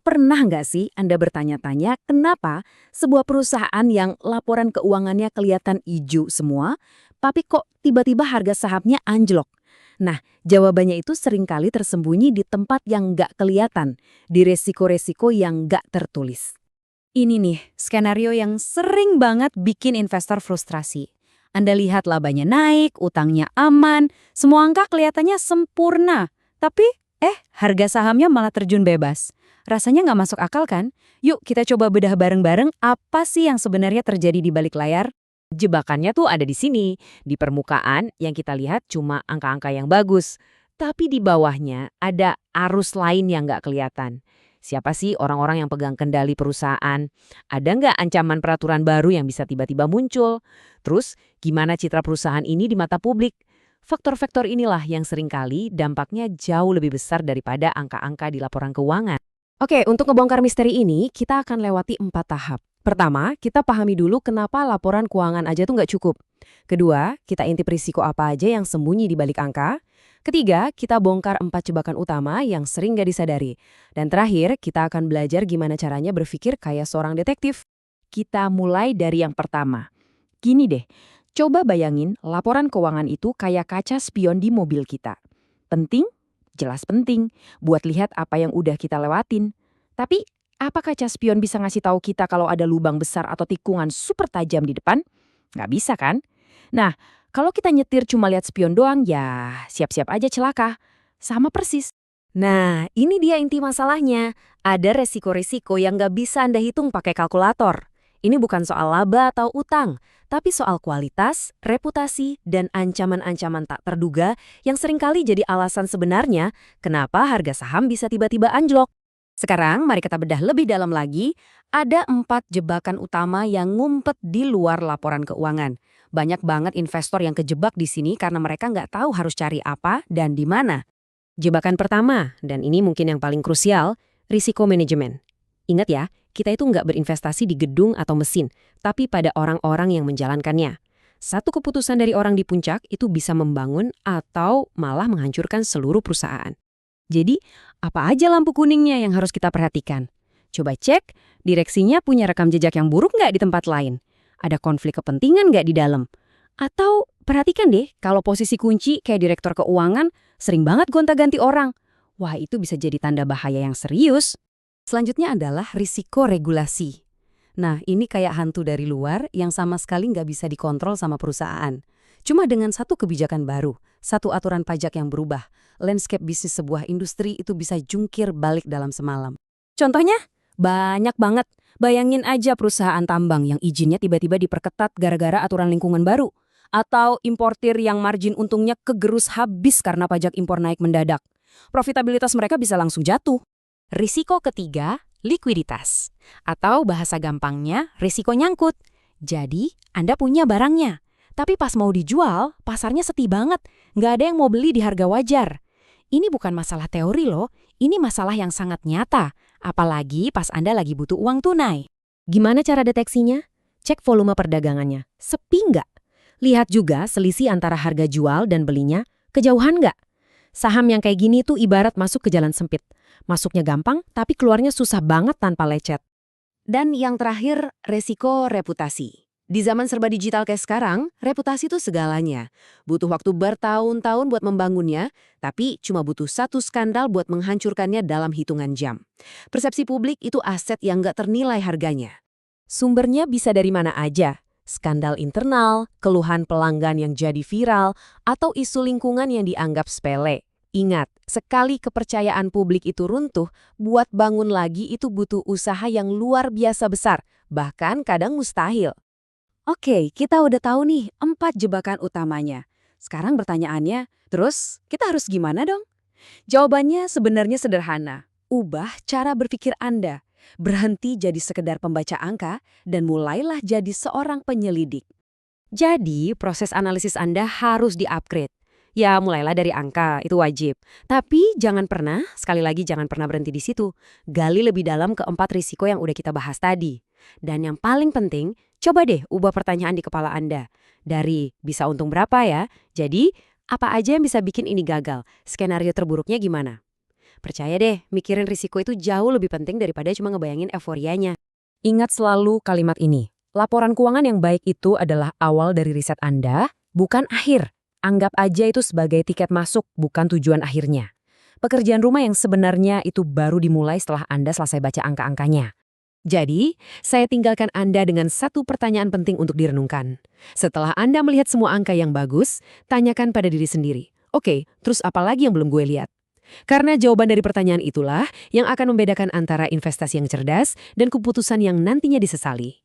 Pernah nggak sih Anda bertanya-tanya kenapa sebuah perusahaan yang laporan keuangannya kelihatan hijau semua, tapi kok tiba-tiba harga sahamnya anjlok? Nah, jawabannya itu seringkali tersembunyi di tempat yang nggak kelihatan, di resiko-resiko yang nggak tertulis. Ini nih, skenario yang sering banget bikin investor frustrasi. Anda lihat labanya naik, utangnya aman, semua angka kelihatannya sempurna. Tapi, harga sahamnya malah terjun bebas. Rasanya nggak masuk akal kan? Yuk kita coba bedah bareng-bareng apa sih yang sebenarnya terjadi di balik layar. Jebakannya tuh ada di sini. Di permukaan yang kita lihat cuma angka-angka yang bagus. Tapi di bawahnya ada arus lain yang nggak kelihatan. Siapa sih orang-orang yang pegang kendali perusahaan? Ada nggak ancaman peraturan baru yang bisa tiba-tiba muncul? Terus, gimana citra perusahaan ini di mata publik? Faktor-faktor inilah yang seringkali dampaknya jauh lebih besar daripada angka-angka di laporan keuangan. Oke, untuk ngebongkar misteri ini, kita akan lewati 4 tahap. Pertama, kita pahami dulu kenapa laporan keuangan aja tuh nggak cukup. Kedua, kita intip risiko apa aja yang sembunyi di balik angka. Ketiga, kita bongkar 4 jebakan utama yang sering nggak disadari. Dan terakhir, kita akan belajar gimana caranya berpikir kayak seorang detektif. Kita mulai dari yang pertama. Gini deh, coba bayangin laporan keuangan itu kayak kaca spion di mobil kita. Penting? Jelas penting, buat lihat apa yang udah kita lewatin. Tapi, apa kaca spion bisa ngasih tahu kita kalau ada lubang besar atau tikungan super tajam di depan? Nggak bisa kan? Nah, kalau kita nyetir cuma lihat spion doang, ya siap-siap aja celaka. Sama persis. Nah, ini dia inti masalahnya. Ada resiko-resiko yang nggak bisa Anda hitung pakai kalkulator. Ini bukan soal laba atau utang, tapi soal kualitas, reputasi, dan ancaman-ancaman tak terduga yang seringkali jadi alasan sebenarnya kenapa harga saham bisa tiba-tiba anjlok. Sekarang mari kita bedah lebih dalam lagi. Ada 4 jebakan utama yang ngumpet di luar laporan keuangan. Banyak banget investor yang kejebak di sini karena mereka nggak tahu harus cari apa dan di mana. Jebakan pertama, dan ini mungkin yang paling krusial, risiko manajemen. Ingat ya, kita itu nggak berinvestasi di gedung atau mesin, tapi pada orang-orang yang menjalankannya. Satu keputusan dari orang di puncak itu bisa membangun atau malah menghancurkan seluruh perusahaan. Jadi, apa aja lampu kuningnya yang harus kita perhatikan? Coba cek, direksinya punya rekam jejak yang buruk nggak di tempat lain? Ada konflik kepentingan nggak di dalam? Atau perhatikan deh, kalau posisi kunci kayak direktur keuangan sering banget gonta-ganti orang. Wah, itu bisa jadi tanda bahaya yang serius. Selanjutnya adalah risiko regulasi. Nah, ini kayak hantu dari luar yang sama sekali nggak bisa dikontrol sama perusahaan. Cuma dengan satu kebijakan baru, satu aturan pajak yang berubah, landscape bisnis sebuah industri itu bisa jungkir balik dalam semalam. Contohnya? Banyak banget. Bayangin aja perusahaan tambang yang izinnya tiba-tiba diperketat gara-gara aturan lingkungan baru. Atau importir yang margin untungnya kegerus habis karena pajak impor naik mendadak. Profitabilitas mereka bisa langsung jatuh. Risiko ketiga, likuiditas. Atau bahasa gampangnya, risiko nyangkut. Jadi, Anda punya barangnya. Tapi pas mau dijual, pasarnya sepi banget. Nggak ada yang mau beli di harga wajar. Ini bukan masalah teori loh, ini masalah yang sangat nyata. Apalagi pas Anda lagi butuh uang tunai. Gimana cara deteksinya? Cek volume perdagangannya. Sepi nggak? Lihat juga selisih antara harga jual dan belinya, kejauhan nggak? Saham yang kayak gini tuh ibarat masuk ke jalan sempit. Masuknya gampang, tapi keluarnya susah banget tanpa lecet. Dan yang terakhir, resiko reputasi. Di zaman serba digital kayak sekarang, reputasi itu segalanya. Butuh waktu bertahun-tahun buat membangunnya, tapi cuma butuh satu skandal buat menghancurkannya dalam hitungan jam. Persepsi publik itu aset yang nggak ternilai harganya. Sumbernya bisa dari mana aja. Skandal internal, keluhan pelanggan yang jadi viral, atau isu lingkungan yang dianggap sepele. Ingat, sekali kepercayaan publik itu runtuh, buat bangun lagi itu butuh usaha yang luar biasa besar, bahkan kadang mustahil. Oke, kita udah tahu nih 4 jebakan utamanya. Sekarang pertanyaannya, terus kita harus gimana dong? Jawabannya sebenarnya sederhana. Ubah cara berpikir Anda. Berhenti jadi sekedar pembaca angka dan mulailah jadi seorang penyelidik. Jadi, proses analisis Anda harus di-upgrade. Ya, mulailah dari angka, itu wajib. Tapi jangan pernah, sekali lagi jangan pernah berhenti di situ. Gali lebih dalam ke 4 risiko yang udah kita bahas tadi. Dan yang paling penting, coba deh ubah pertanyaan di kepala Anda. Dari bisa untung berapa ya? Jadi, apa aja yang bisa bikin ini gagal? Skenario terburuknya gimana? Percaya deh, mikirin risiko itu jauh lebih penting daripada cuma ngebayangin euforianya. Ingat selalu kalimat ini. Laporan keuangan yang baik itu adalah awal dari riset Anda, bukan akhir. Anggap aja itu sebagai tiket masuk, bukan tujuan akhirnya. Pekerjaan rumah yang sebenarnya itu baru dimulai setelah Anda selesai baca angka-angkanya. Jadi, saya tinggalkan Anda dengan satu pertanyaan penting untuk direnungkan. Setelah Anda melihat semua angka yang bagus, tanyakan pada diri sendiri. Oke, terus apa lagi yang belum gue lihat? Karena jawaban dari pertanyaan itulah yang akan membedakan antara investasi yang cerdas dan keputusan yang nantinya disesali.